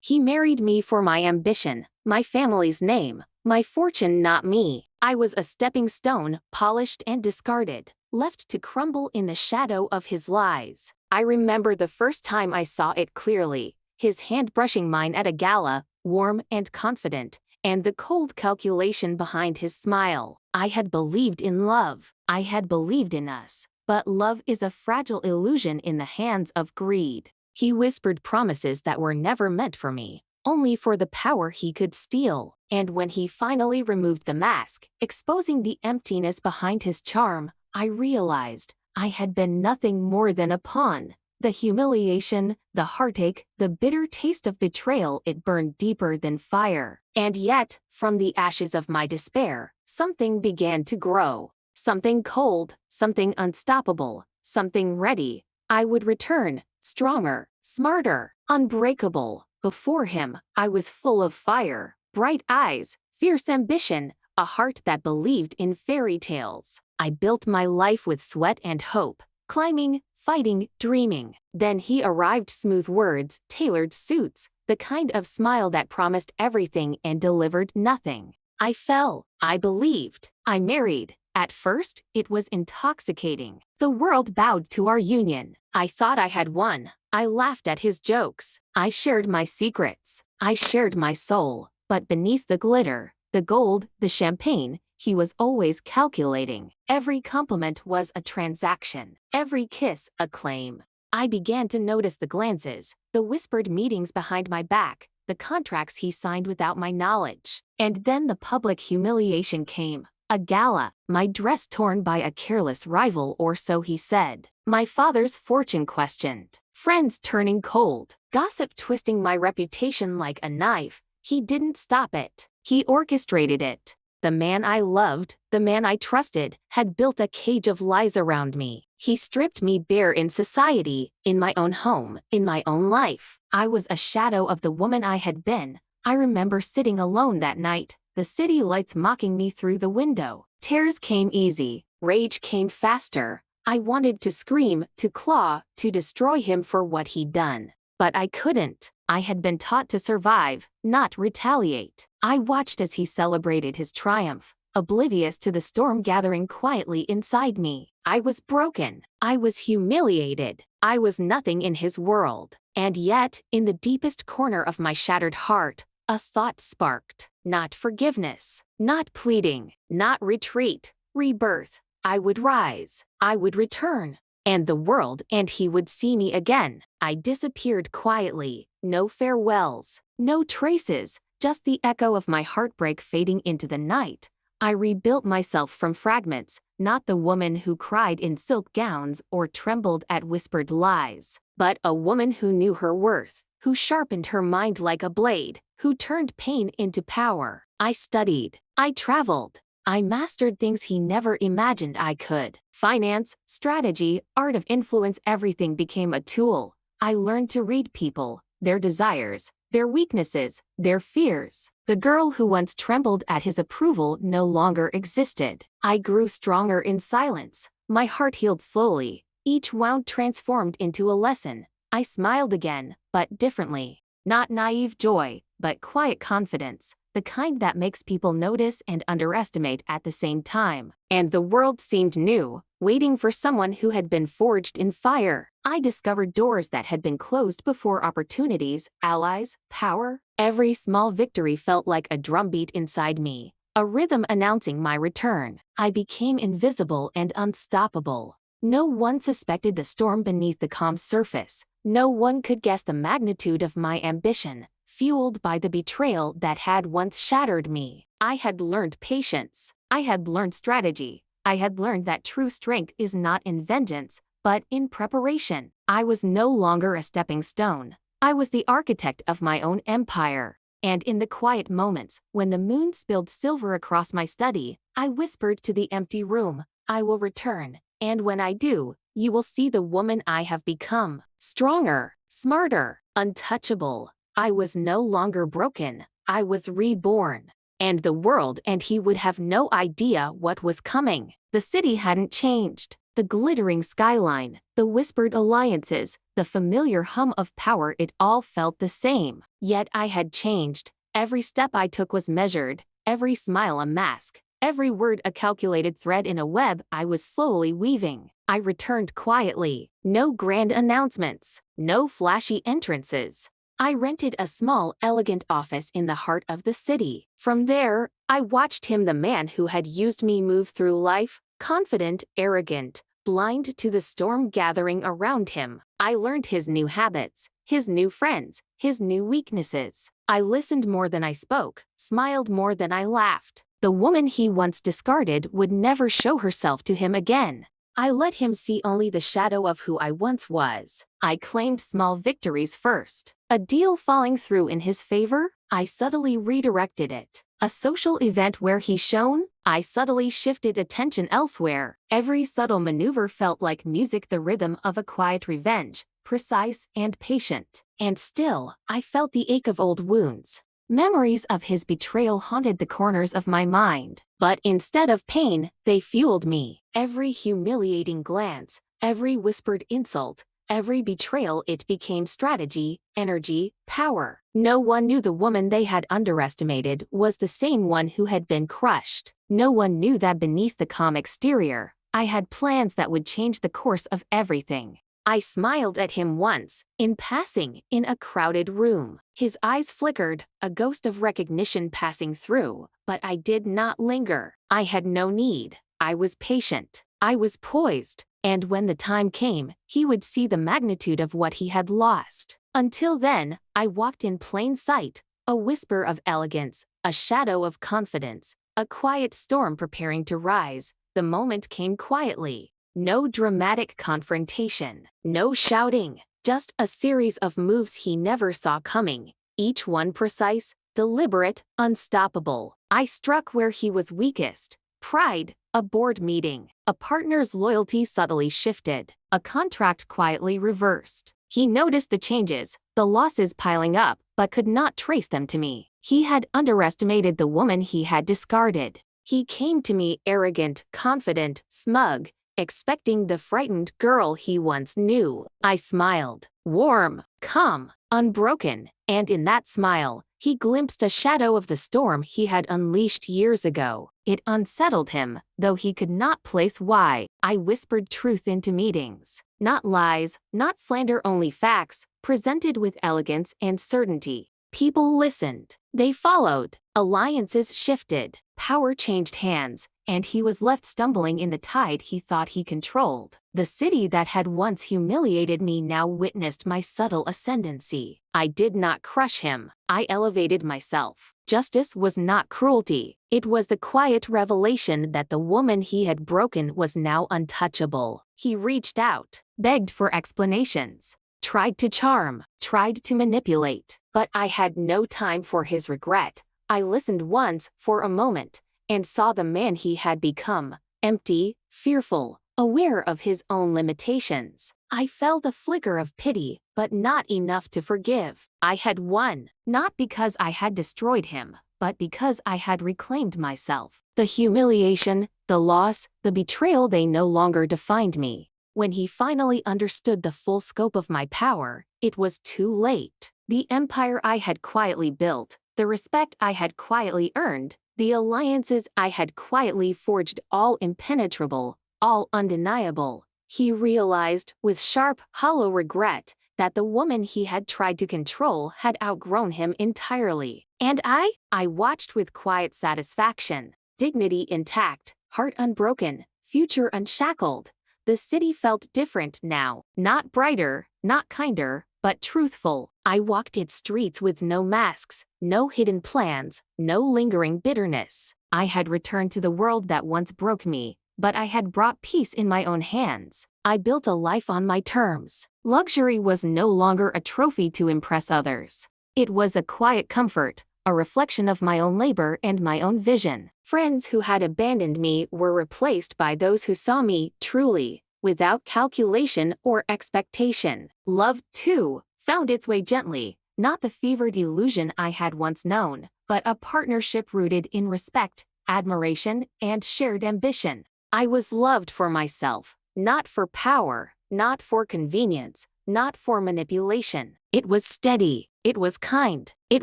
He married me for my ambition, my family's name, my fortune, not me. I was a stepping stone, polished and discarded, left to crumble in the shadow of his lies. I remember the first time I saw it clearly, his hand brushing mine at a gala, warm and confident, and the cold calculation behind his smile. I had believed in love. I had believed in us. But love is a fragile illusion in the hands of greed. He whispered promises that were never meant for me, only for the power he could steal. And when he finally removed the mask, exposing the emptiness behind his charm, I realized I had been nothing more than a pawn. The humiliation, the heartache, the bitter taste of betrayal, it burned deeper than fire. And yet, from the ashes of my despair, something began to grow. Something cold, something unstoppable, something ready. I would return, stronger, smarter, unbreakable. Before him, I was full of fire, bright eyes, fierce ambition, a heart that believed in fairy tales. I built my life with sweat and hope, climbing, fighting, dreaming. Then he arrived, smooth words, tailored suits, the kind of smile that promised everything and delivered nothing. I fell, I believed, I married. At first, it was intoxicating. The world bowed to our union. I thought I had won. I laughed at his jokes. I shared my secrets. I shared my soul. But beneath the glitter, the gold, the champagne, he was always calculating. Every compliment was a transaction. Every kiss, a claim. I began to notice the glances, the whispered meetings behind my back, the contracts he signed without my knowledge. And then the public humiliation came. A gala, my dress torn by a careless rival, or so he said. My father's fortune questioned. Friends turning cold. Gossip twisting my reputation like a knife. He didn't stop it. He orchestrated it. The man I loved, the man I trusted, had built a cage of lies around me. He stripped me bare in society, in my own home, in my own life. I was a shadow of the woman I had been. I remember sitting alone that night, the city lights mocking me through the window. Tears came easy, rage came faster. I wanted to scream, to claw, to destroy him for what he'd done. But I couldn't. I had been taught to survive, not retaliate. I watched as he celebrated his triumph, oblivious to the storm gathering quietly inside me. I was broken. I was humiliated. I was nothing in his world. And yet, in the deepest corner of my shattered heart, a thought sparked. Not forgiveness, not pleading, not retreat, rebirth. I would rise, I would return, and the world and he would see me again. I disappeared quietly, no farewells, no traces, just the echo of my heartbreak fading into the night. I rebuilt myself from fragments, not the woman who cried in silk gowns or trembled at whispered lies, but a woman who knew her worth, who sharpened her mind like a blade, who turned pain into power. I studied. I traveled. I mastered things he never imagined I could. Finance, strategy, art of influence, everything became a tool. I learned to read people, their desires, their weaknesses, their fears. The girl who once trembled at his approval no longer existed. I grew stronger in silence. My heart healed slowly. Each wound transformed into a lesson. I smiled again, but differently. Not naive joy, but quiet confidence, the kind that makes people notice and underestimate at the same time. And the world seemed new, waiting for someone who had been forged in fire. I discovered doors that had been closed before, opportunities, allies, power. Every small victory felt like a drumbeat inside me, a rhythm announcing my return. I became invisible and unstoppable. No one suspected the storm beneath the calm surface. No one could guess the magnitude of my ambition, fueled by the betrayal that had once shattered me. I had learned patience. I had learned strategy. I had learned that true strength is not in vengeance, but in preparation. I was no longer a stepping stone. I was the architect of my own empire. And in the quiet moments, when the moon spilled silver across my study, I whispered to the empty room, I will return. And when I do, you will see the woman I have become. Stronger, smarter, untouchable. I was no longer broken. I was reborn. And the world and he would have no idea what was coming. The city hadn't changed. The glittering skyline, the whispered alliances, the familiar hum of power, it all felt the same. Yet I had changed. Every step I took was measured, every smile a mask, every word a calculated thread in a web I was slowly weaving. I returned quietly. No grand announcements, no flashy entrances. I rented a small, elegant office in the heart of the city. From there, I watched him, the man who had used me, move through life, confident, arrogant, blind to the storm gathering around him. I learned his new habits, his new friends, his new weaknesses. I listened more than I spoke, smiled more than I laughed. The woman he once discarded would never show herself to him again. I let him see only the shadow of who I once was. I claimed small victories first. A deal falling through in his favor, I subtly redirected it. A social event where he shone, I subtly shifted attention elsewhere. Every subtle maneuver felt like music, the rhythm of a quiet revenge, precise and patient. And still, I felt the ache of old wounds. Memories of his betrayal haunted the corners of my mind. But instead of pain, they fueled me. Every humiliating glance, every whispered insult, every betrayal, it became strategy, energy, power. No one knew the woman they had underestimated was the same one who had been crushed. No one knew that beneath the calm exterior, I had plans that would change the course of everything. I smiled at him once, in passing, in a crowded room. His eyes flickered, a ghost of recognition passing through, but I did not linger. I had no need. I was patient. I was poised. And when the time came, he would see the magnitude of what he had lost. Until then, I walked in plain sight, a whisper of elegance, a shadow of confidence, a quiet storm preparing to rise. The moment came quietly. No dramatic confrontation, no shouting, just a series of moves he never saw coming, each one precise, deliberate, unstoppable. I struck where he was weakest. Pride, a board meeting, a partner's loyalty subtly shifted, a contract quietly reversed. He noticed the changes, the losses piling up, but could not trace them to me. He had underestimated the woman he had discarded. He came to me arrogant, confident, smug, expecting the frightened girl he once knew. I smiled, warm, calm, unbroken, and in that smile, he glimpsed a shadow of the storm he had unleashed years ago. It unsettled him, though he could not place why. I whispered truth into meetings. Not lies, not slander, only facts, presented with elegance and certainty. People listened. They followed. Alliances shifted. Power changed hands, and he was left stumbling in the tide he thought he controlled. The city that had once humiliated me now witnessed my subtle ascendancy. I did not crush him. I elevated myself. Justice was not cruelty. It was the quiet revelation that the woman he had broken was now untouchable. He reached out, begged for explanations, tried to charm, tried to manipulate. But I had no time for his regret. I listened once, for a moment, and saw the man he had become, empty, fearful, aware of his own limitations. I felt a flicker of pity, but not enough to forgive. I had won, not because I had destroyed him, but because I had reclaimed myself. The humiliation, the loss, the betrayal, they no longer defined me. When he finally understood the full scope of my power, it was too late. The empire I had quietly built, the respect I had quietly earned, the alliances I had quietly forged, all impenetrable, all undeniable. He realized, with sharp, hollow regret, that the woman he had tried to control had outgrown him entirely. And I watched with quiet satisfaction. Dignity intact, heart unbroken, future unshackled. The city felt different now, not brighter, not kinder, but truthful. I walked its streets with no masks, no hidden plans, no lingering bitterness. I had returned to the world that once broke me, but I had brought peace in my own hands. I built a life on my terms. Luxury was no longer a trophy to impress others. It was a quiet comfort, a reflection of my own labor and my own vision. Friends who had abandoned me were replaced by those who saw me truly, without calculation or expectation. Love, too, found its way gently, not the fevered illusion I had once known, but a partnership rooted in respect, admiration, and shared ambition. I was loved for myself, Not for power, not for convenience, not for manipulation. It was steady. It was kind. It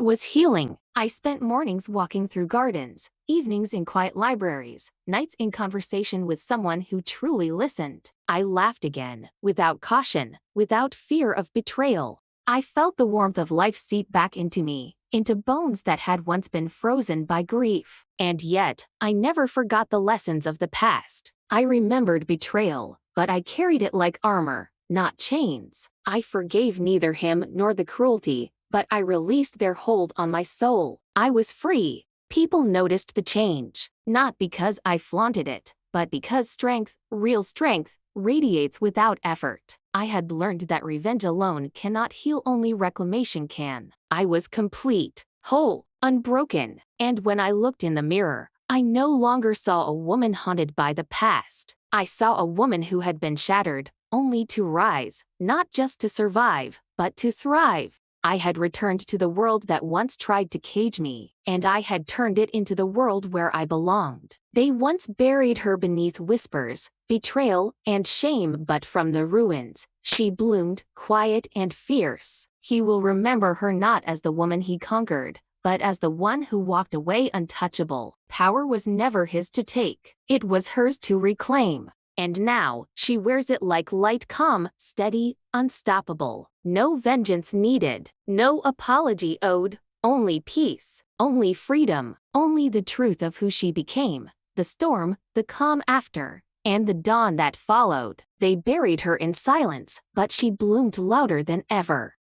was healing. I spent mornings walking through gardens, evenings in quiet libraries, nights in conversation with someone who truly listened. I laughed again, without caution, without fear of betrayal. I felt the warmth of life seep back into me, into bones that had once been frozen by grief. And yet, I never forgot the lessons of the past. I remembered betrayal, but I carried it like armor, not chains. I forgave neither him nor the cruelty, but I released their hold on my soul. I was free. People noticed the change, not because I flaunted it, but because strength, real strength, radiates without effort. I had learned that revenge alone cannot heal, only reclamation can. I was complete, whole, unbroken, and when I looked in the mirror, I no longer saw a woman haunted by the past. I saw a woman who had been shattered, only to rise, not just to survive, but to thrive. I had returned to the world that once tried to cage me, and I had turned it into the world where I belonged. They once buried her beneath whispers, betrayal, and shame, but from the ruins, she bloomed, quiet and fierce. He will remember her not as the woman he conquered, but as the one who walked away untouchable. Power was never his to take. It was hers to reclaim. And now, she wears it like light, calm, steady, unstoppable. No vengeance needed, no apology owed, only peace, only freedom, only the truth of who she became, the storm, the calm after, and the dawn that followed. They buried her in silence, but she bloomed louder than ever.